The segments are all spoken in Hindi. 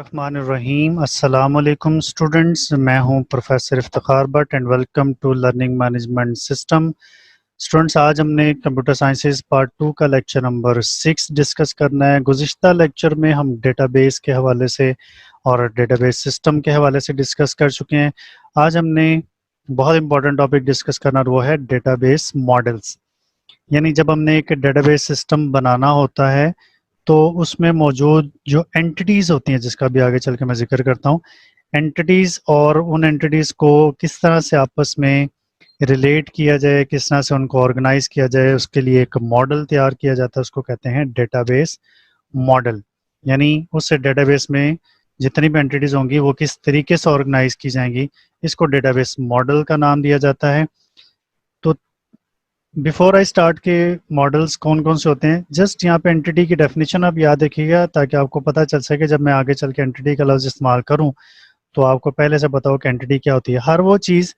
बिस्मिल्लाहिर्रहमानिर्रहीम। अस्सलामुअलैकुम स्टूडेंट्स, मैं हूं professor Iftikhar Bhatt and welcome to learning management system. Students, आज हमने कंप्यूटर साइंसेज पार्ट 2 का लेक्चर नंबर 6 डिस्कस करना है। गुज़िश्ता लेक्चर में हम डेटाबेस के हवाले से और डेटाबेस सिस्टम के हवाले से डिस्कस कर चुके हैं। आज हमने बहुत इंपॉर्टेंट टॉपिक डिस्कस करना, वो है डेटाबेस मॉडल्स। यानी जब हमने एक डेटाबेस सिस्टम बनाना होता है तो उसमें मौजूद जो एंटिटीज़ होती हैं, जिसका भी आगे चल के मैं जिक्र करता हूँ, एंटिटीज़, और उन एंटिटीज़ को किस तरह से आपस में रिलेट किया जाए, किस तरह से उनको ऑर्गेनाइज किया जाए, उसके लिए एक मॉडल तैयार किया जाता है। उसको कहते हैं डेटाबेस मॉडल। यानी उस डेटाबेस में जितनी भी एंटिटीज़ होंगी वो किस तरीके से ऑर्गेनाइज की जाएंगी, इसको डेटाबेस मॉडल का नाम दिया जाता है। तो बिफोर आई स्टार्ट के मॉडल्स कौन कौन से होते हैं, जस्ट यहाँ पे एंटिटी की डेफिनेशन आप याद रखिएगा ताकि आपको पता चल सके जब मैं आगे चल के एंटिटी का लफ्ज इस्तेमाल करूँ तो आपको पहले से पता हो कि एंटिटी क्या होती है। हर वो चीज़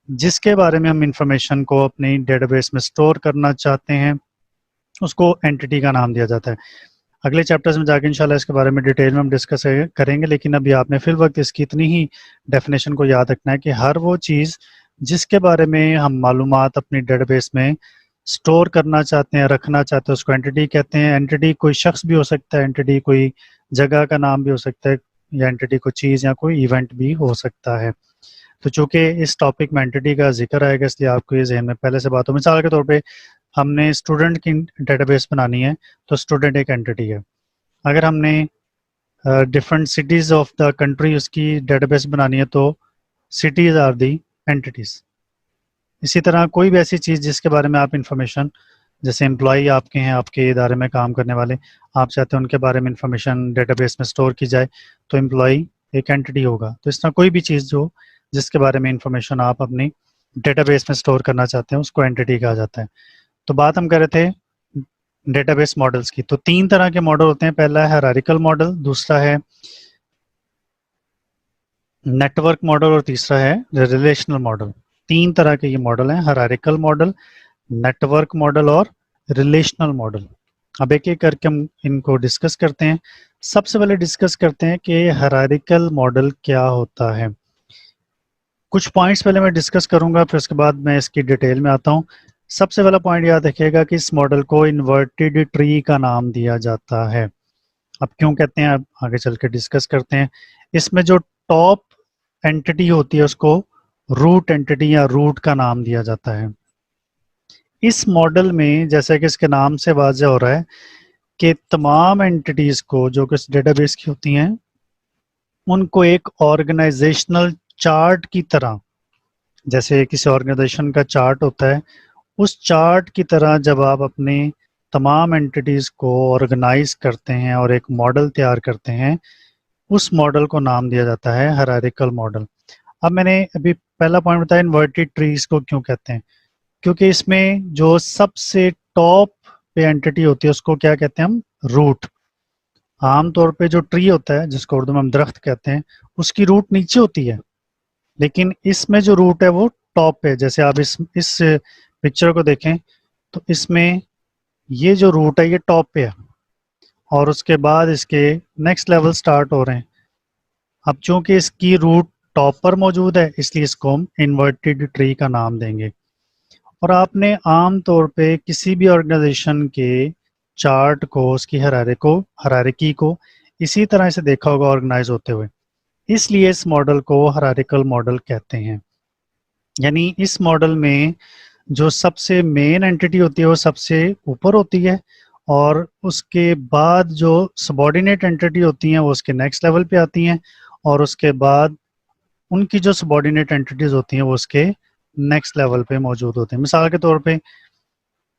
जिसके बारे में हम इंफॉर्मेशन को अपनी डेटाबेस में स्टोर करना चाहते हैं उसको एंटिटी का नाम दिया जाता है। अगले चैप्टर्स में जाके इंशाल्लाह इसके बारे में डिटेल में हम डिस्कस करेंगे, लेकिन अभी आपने फिल वक्त इसकी इतनी ही डेफिनेशन को याद रखना है कि हर वो चीज़ जिसके बारे में हम मालूमात अपनी डेटाबेस में स्टोर करना चाहते हैं, रखना चाहते हैं, उसको एंटिटी कहते हैं। एंटिटी कोई शख्स भी हो सकता है, एंटिटी कोई जगह का नाम भी हो सकता है, या एंटिटी कोई चीज़ या कोई इवेंट भी हो सकता है। तो चूंकि इस टॉपिक में एंटिटी का जिक्र आएगा इसलिए आपको ये जहन में पहले से बात हो। मिसाल के तौर पे हमने स्टूडेंट की डेटाबेस बनानी है तो स्टूडेंट एक एंटिटी है। अगर हमने different cities of the country उसकी डेटाबेस बनानी है तो सिटीज़ आर दी एंटिटीज़। इसी तरह कोई भी ऐसी चीज़ जिसके बारे में आप इंफॉर्मेशन, जैसे एम्प्लॉई आपके हैं, आपके इदारे में काम करने वाले, आप चाहते हैं उनके बारे में इंफॉर्मेशन डेटाबेस में स्टोर की जाए तो एम्प्लॉई एक एंटिटी होगा। तो इस तरह कोई भी चीज़ जो जिसके बारे में इंफॉर्मेशन आप अपनी डेटाबेस में स्टोर करना चाहते हैं उसको एंटिटी कहा जाता है। तो बात हम कर रहे थे डेटाबेस मॉडल्स की। तो तीन तरह के मॉडल होते हैं। पहला है हायरार्किकल मॉडल, दूसरा है नेटवर्क मॉडल और तीसरा है रिलेशनल मॉडल। तीन तरह के ये मॉडल हैं, हायरार्किकल मॉडल, नेटवर्क मॉडल और रिलेशनल मॉडल। अब एक एक करके हम इनको डिस्कस करते हैं। सबसे पहले डिस्कस करते हैं कि हायरार्किकल मॉडल क्या होता है। कुछ पॉइंट्स पहले मैं डिस्कस करूंगा, फिर उसके बाद मैं इसकी डिटेल में आता हूं। सबसे पहला पॉइंट याद रखिएगा कि इस मॉडल को इन्वर्टेड ट्री का नाम दिया जाता है। अब क्यों कहते हैं, अब आगे चल के डिस्कस करते हैं। इसमें जो टॉप एंटिटी होती है उसको रूट एंटिटी या रूट का नाम दिया जाता है। इस मॉडल में जैसे कि इसके नाम से वाज़ेह हो रहा है कि तमाम एंटिटीज को जो कि डेटाबेस की होती हैं उनको एक ऑर्गेनाइजेशनल चार्ट की तरह, जैसे किसी ऑर्गेनाइजेशन का चार्ट होता है, उस चार्ट की तरह जब आप अपने तमाम एंटिटीज को ऑर्गेनाइज करते हैं और एक मॉडल तैयार करते हैं, उस मॉडल को नाम दिया जाता है हायरार्किकल मॉडल। अब मैंने अभी पहला पॉइंट बताया इन्वर्टेड ट्रीज को क्यों कहते हैं, क्योंकि इसमें जो सबसे टॉप पे एंटिटी होती है उसको क्या कहते हैं हम, रूट। आमतौर पे जो ट्री होता है जिसको उर्दू में हम दरख्त कहते हैं उसकी रूट नीचे होती है, लेकिन इसमें जो रूट है वो टॉप पे। जैसे आप इस पिक्चर को देखें तो इसमें ये जो रूट है ये टॉप पे है और उसके बाद इसके नेक्स्ट लेवल स्टार्ट हो रहे हैं। अब चूंकि इसकी रूट टॉप पर मौजूद है इसलिए इसको हम इन्वर्टेड ट्री का नाम देंगे। और आपने आम तौर पे किसी भी ऑर्गेनाइजेशन के चार्ट को, उसकी हायरार्की को इसी तरह से देखा होगा ऑर्गेनाइज होते हुए, इसलिए इस मॉडल को हायरार्किकल मॉडल कहते हैं। यानी इस मॉडल में जो सबसे मेन एंटिटी होती है वो सबसे ऊपर होती है और उसके बाद जो सबऑर्डिनेट एंटिटी होती हैं वो उसके नेक्स्ट लेवल पे आती हैं और उसके बाद उनकी जो सबऑर्डिनेट एंटिटीज होती हैं वो उसके नेक्स्ट लेवल पे मौजूद होते हैं। मिसाल के तौर पे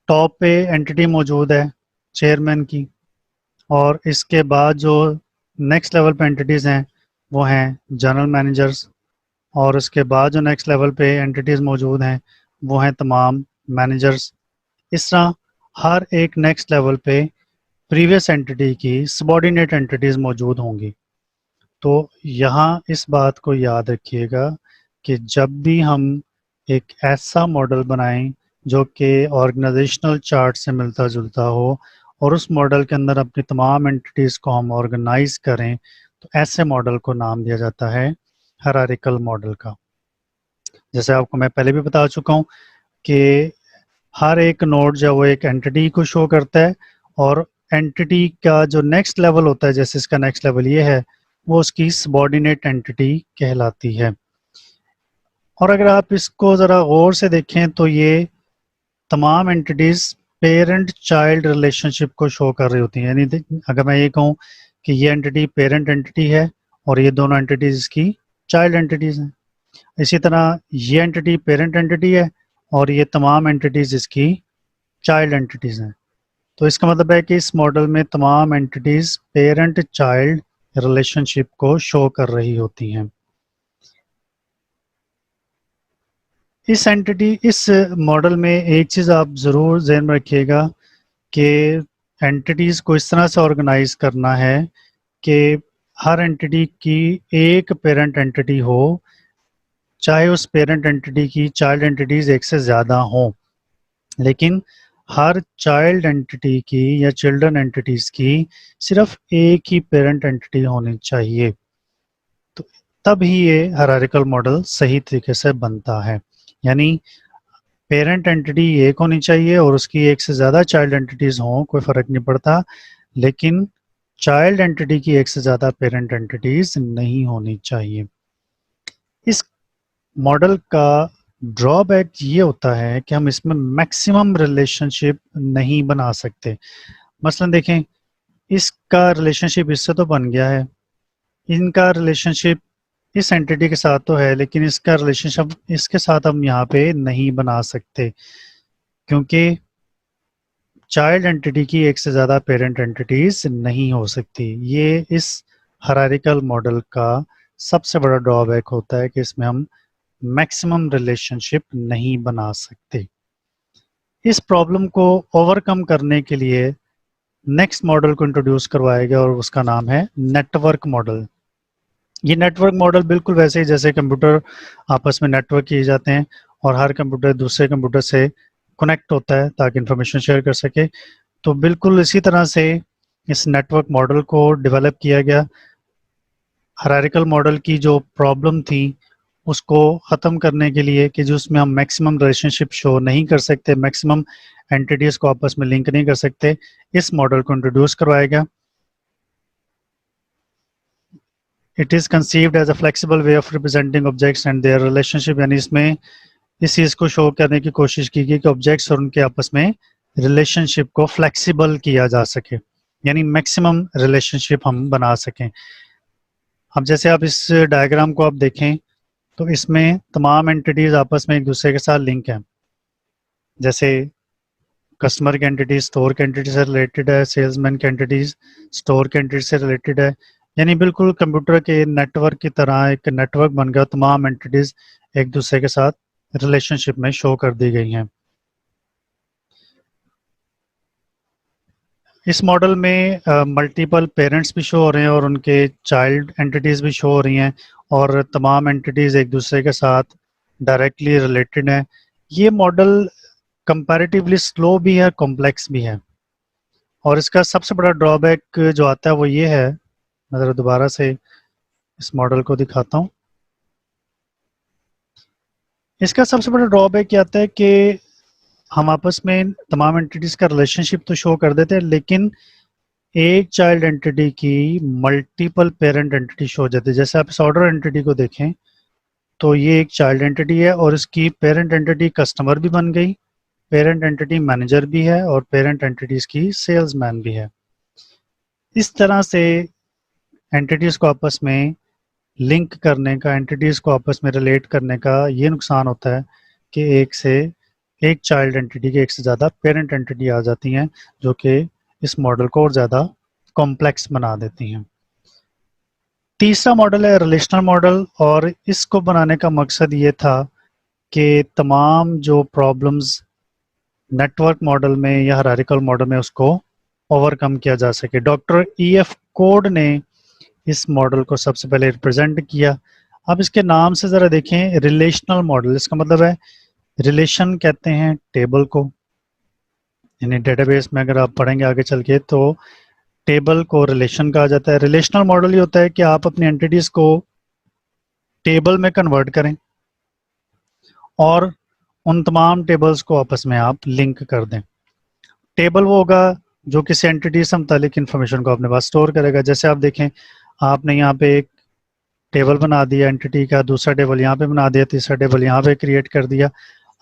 टॉप पे एंटिटी मौजूद है चेयरमैन की, और इसके बाद जो नेक्स्ट लेवल पे एंटिटीज़ हैं वो हैं जनरल मैनेजर्स, और उसके बाद जो नेक्स्ट लेवल पे एंटिटीज़ मौजूद हैं वो हैं तमाम मैनेजर्स। इस तरह हर एक नेक्स्ट लेवल पे प्रीवियस एंटिटी की सबऑर्डिनेट एंटिटीज़ मौजूद होंगी। तो यहाँ इस बात को याद रखिएगा कि जब भी हम एक ऐसा मॉडल बनाएं जो कि ऑर्गेनाइजेशनल चार्ट से मिलता जुलता हो और उस मॉडल के अंदर अपनी तमाम एंटिटीज़ को हम ऑर्गेनाइज करें, तो ऐसे मॉडल को नाम दिया जाता है हायरार्किकल मॉडल का। जैसे आपको मैं पहले भी बता चुका हूँ कि हर एक नोड जो वो एक एंटिटी को शो करता है, और एंटिटी का जो नेक्स्ट लेवल होता है, जैसे इसका नेक्स्ट लेवल ये है, वो उसकी सबऑर्डिनेट एंटिटी कहलाती है। और अगर आप इसको ज़रा गौर से देखें तो ये तमाम एंटिटीज़ पेरेंट चाइल्ड रिलेशनशिप को शो कर रही होती हैं। यानी अगर मैं ये कहूँ कि ये एंटिटी पेरेंट एंटिटी है और ये दोनों एंटिटीज़ इसकी चाइल्ड एंटिटीज़ हैं, इसी तरह ये एंटिटी पेरेंट एंटिटी है और ये तमाम एंटिटीज़ इसकी चाइल्ड एंटिटीज़ हैं। तो इसका मतलब है कि इस मॉडल में तमाम एंटिटीज़ पेरेंट चाइल्ड रिलेशनशिप को शो कर रही होती हैं। इस मॉडल में एक चीज़ आप ज़रूर ज़हन में रखिएगा कि एंटिटीज़ को इस तरह से ऑर्गेनाइज करना है कि हर एंटिटी की एक पेरेंट एंटिटी हो, चाहे उस पेरेंट एंटिटी की चाइल्ड एंटिटीज़ एक से ज़्यादा हों, लेकिन हर चाइल्ड एंटिटी की या चिल्ड्रन एंटिटीज़ की सिर्फ एक ही पेरेंट एंटिटी होनी चाहिए। तो तब ही ये हायरार्किकल मॉडल सही तरीके से बनता है। यानी पेरेंट एंटिटी एक होनी चाहिए और उसकी एक से ज़्यादा चाइल्ड एंटिटीज़ हों, कोई फ़र्क नहीं पड़ता, लेकिन चाइल्ड एंटिटी की एक से ज़्यादा पेरेंट एंटिटीज़ नहीं होनी चाहिए। इस मॉडल का ड्रॉबैक ये होता है कि हम इसमें मैक्सिमम रिलेशनशिप नहीं बना सकते। मसलन देखें, इसका रिलेशनशिप इससे तो बन गया है, इनका रिलेशनशिप इस एंटिटी के साथ तो है, लेकिन इसका रिलेशनशिप इसके साथ हम यहाँ पे नहीं बना सकते, क्योंकि चाइल्ड एंटिटी की एक से ज़्यादा पेरेंट एंटिटीज नहीं हो सकती। ये इस हायरार्किकल मॉडल का सबसे बड़ा ड्रॉबैक होता है कि इसमें हम मैक्सिमम रिलेशनशिप नहीं बना सकते। इस प्रॉब्लम को ओवरकम करने के लिए नेक्स्ट मॉडल को इंट्रोड्यूस करवाया गया और उसका नाम है नेटवर्क मॉडल। ये नेटवर्क मॉडल बिल्कुल वैसे ही जैसे कंप्यूटर आपस में नेटवर्क किए जाते हैं और हर कंप्यूटर दूसरे कंप्यूटर से कनेक्ट होता है ताकि इंफॉर्मेशन शेयर कर सके, तो बिल्कुल इसी तरह से इस नेटवर्क मॉडल को डेवलप किया गया। हायरार्किकल मॉडल की जो प्रॉब्लम थी उसको ख़त्म करने के लिए कि जो उसमें हम मैक्सिमम रिलेशनशिप शो नहीं कर सकते, मैक्सिमम एंटिटीज़ को आपस में लिंक नहीं कर सकते, इस मॉडल को इंट्रोड्यूस करवाया गया। It is conceived as a flexible way of representing objects and their relationship, यानी इसमें इस चीज़ को शो करने की कोशिश की गई कि ऑब्जेक्ट्स और उनके आपस में रिलेशनशिप को फ्लेक्सिबल किया जा सके, यानी मैक्सिमम रिलेशनशिप हम बना सकें। अब जैसे आप इस डायग्राम को आप देखें तो इसमें तमाम एंटिटीज़ आपस में एक दूसरे के साथ लिंक हैं। जैसे कस्टमर की एंटिटी स्टोर की एंटिटी से रिलेटेड है, सेल्समैन की एंटिटीज स्टोर की एंटिटी से रिलेटेड है, यानी बिल्कुल कंप्यूटर के नेटवर्क की तरह एक नेटवर्क बन गया। तमाम एंटिटीज एक दूसरे के साथ रिलेशनशिप में शो कर दी गई हैं। इस मॉडल में मल्टीपल पेरेंट्स भी शो हो रहे हैं और उनके चाइल्ड एंटिटीज़ भी शो हो रही हैं और तमाम एंटिटीज़ एक दूसरे के साथ डायरेक्टली रिलेटेड हैं। ये मॉडल कंपैरेटिवली स्लो भी है, कॉम्प्लेक्स भी है, और इसका सबसे बड़ा ड्रॉबैक जो आता है वो ये है, मैं ज़रा दोबारा से इस मॉडल को दिखाता हूँ। इसका सबसे बड़ा ड्रॉबैक ये आता है कि हम आपस में तमाम एंटिटीज़ का रिलेशनशिप तो शो कर देते हैं, लेकिन एक चाइल्ड एंटिटी की मल्टीपल पेरेंट एंटिटी शो हो जाती है। जैसे आप इस ऑर्डर एंटिटी को देखें तो ये एक चाइल्ड एंटिटी है और इसकी पेरेंट एंटिटी कस्टमर भी बन गई, पेरेंट एंटिटी मैनेजर भी है और पेरेंट एंटिटीज़ की सेल्समैन भी है। इस तरह से एंटिटीज़ को आपस में लिंक करने का, एंटिटीज़ को आपस में रिलेट करने का ये नुकसान होता है कि एक चाइल्ड एंटिटी के एक से ज़्यादा पेरेंट एंटिटी आ जाती हैं, जो कि इस मॉडल को और ज़्यादा कॉम्प्लेक्स बना देती हैं। तीसरा मॉडल है रिलेशनल मॉडल, और इसको बनाने का मकसद ये था कि तमाम जो प्रॉब्लम्स नेटवर्क मॉडल में या हायरार्किकल मॉडल में उसको ओवरकम किया जा सके। Doctor E.F. कोड ने इस मॉडल को सबसे पहले रिप्रेजेंट किया। अब इसके नाम से ज़रा देखें, रिलेशनल मॉडल, इसका मतलब है रिलेशन कहते हैं टेबल को, यानी डेटाबेस में अगर आप पढ़ेंगे आगे चल के तो टेबल को रिलेशन कहा जाता है। रिलेशनल मॉडल ये होता है कि आप अपनी एंटिटीज को टेबल में कन्वर्ट करें और उन तमाम टेबल्स को आपस में आप लिंक कर दें। टेबल वो होगा जो किसी एंटिटी से मुतालिक इन्फॉर्मेशन को अपने पास स्टोर करेगा। जैसे आप देखें, आपने यहाँ पे एक टेबल बना दिया एंटिटी का, दूसरा टेबल यहाँ पे बना दिया, तीसरा टेबल यहाँ पे क्रिएट कर दिया।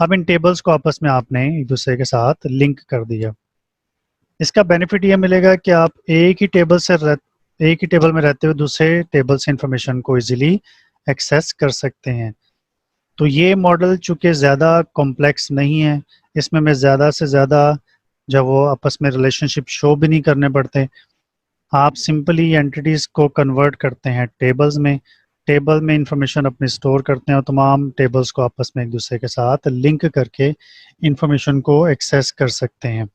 अब इन टेबल्स को आपस में आपने एक दूसरे के साथ लिंक कर दिया। इसका बेनिफिट ये मिलेगा कि आप एक ही टेबल में रहते हुए दूसरे टेबल से इंफॉर्मेशन को इजीली एक्सेस कर सकते हैं। तो ये मॉडल चूंकि ज़्यादा कॉम्प्लेक्स नहीं है, इसमें मैं ज़्यादा से ज़्यादा जब वो आपस में रिलेशनशिप शो भी नहीं करने पड़ते। आप सिंपली एंटिटीज़ को कन्वर्ट करते हैं टेबल्स में, टेबल में इंफॉर्मेशन अपनी स्टोर करते हैं और तमाम टेबल्स को आपस में एक दूसरे के साथ लिंक करके इंफॉर्मेशन को एक्सेस कर सकते हैं।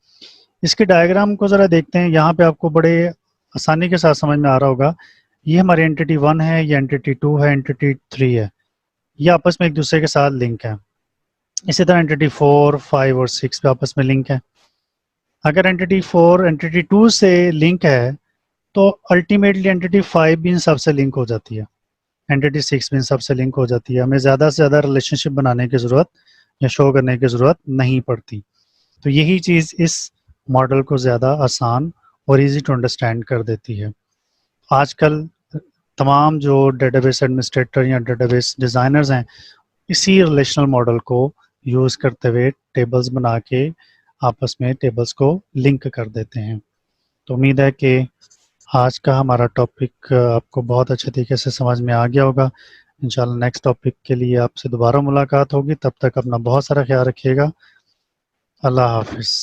इसके डायग्राम को ज़रा देखते हैं। यहाँ पे आपको बड़े आसानी के साथ समझ में आ रहा होगा। ये हमारी एंटिटी 1 है, ये एंटिटी 2 है, एंटिटी 3 है। ये आपस में एक दूसरे के साथ लिंक है। इसी तरह एंटिटी 4, 5 और 6 पे आपस में लिंक है। अगर एंटिटी 4 एंटिटी 2 से लिंक है तो अल्टीमेटली एंटिटी 5 भी इन सबसे लिंक हो जाती है, एंटिटी 6 भी इन सबसे लिंक हो जाती है। हमें ज़्यादा से ज़्यादा रिलेशनशिप बनाने की ज़रूरत या शो करने की ज़रूरत नहीं पड़ती। तो यही चीज़ इस मॉडल को ज़्यादा आसान और इजी टू अंडरस्टैंड कर देती है। आजकल तमाम जो डेटाबेस एडमिनिस्ट्रेटर या डेटाबेस डिज़ाइनर्स हैं, इसी रिलेशनल मॉडल को यूज़ करते हुए टेबल्स बना के आपस में टेबल्स को लिंक कर देते हैं। तो उम्मीद है कि आज का हमारा टॉपिक आपको बहुत अच्छे तरीके से समझ में आ गया होगा। इंशाल्लाह नेक्स्ट टॉपिक के लिए आपसे दोबारा मुलाकात होगी। तब तक अपना बहुत सारा ख्याल रखिएगा। अल्लाह हाफिज़।